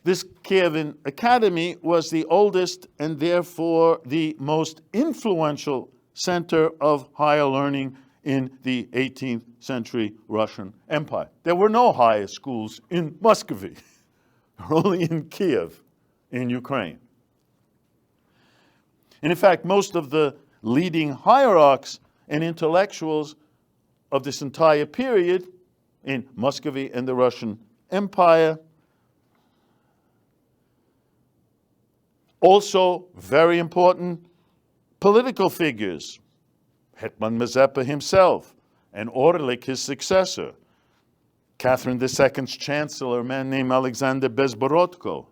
This Kyivan Academy was the oldest and therefore the most influential center of higher learning in the 18th century Russian Empire. There were no higher schools in Muscovy, only in Kiev, in Ukraine. And in fact, most of the leading hierarchs and intellectuals of this entire period in Muscovy and the Russian Empire, also very important political figures, Hetman Mazepa himself, and Orlik, his successor, Catherine II's chancellor, a man named Alexander Bezborodko,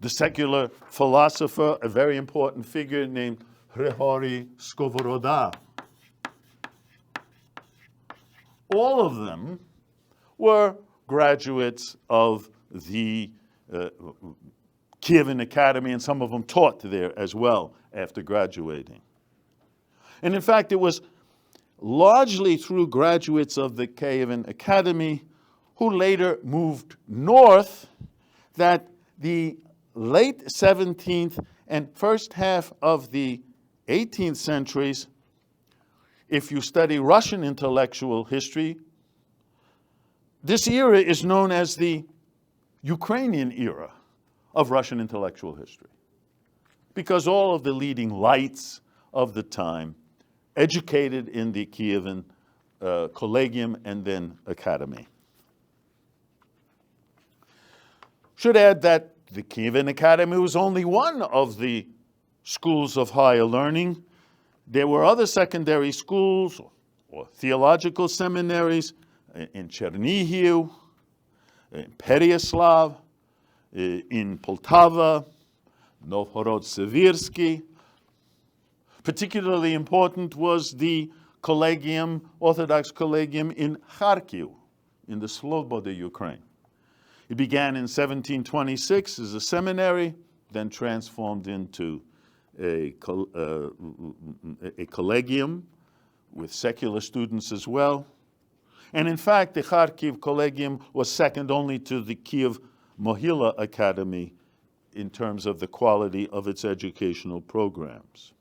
the secular philosopher, a very important figure named Hryhorij Skovoroda. All of them were graduates of the Kyivan Academy, and some of them taught there as well after graduating. And in fact, it was largely through graduates of the Kyivan Academy who later moved north that the late 17th and first half of the 18th centuries, if you study Russian intellectual history, this era is known as the Ukrainian era of Russian intellectual history, because all of the leading lights of the time educated in the Kyivan Collegium and then Academy. Should add that the Kyivan Academy was only one of the schools of higher learning. There were other secondary schools or theological seminaries in Chernihiv, in Pereyaslav, in Poltava, Novhorod-Siversky. Particularly important was the Collegium, Orthodox Collegium in Kharkiv, in the Sloboda, Ukraine. It began in 1726 as a seminary, then transformed into a collegium with secular students as well. And in fact, the Kharkiv Collegium was second only to the Kiev Mohila Academy in terms of the quality of its educational programs.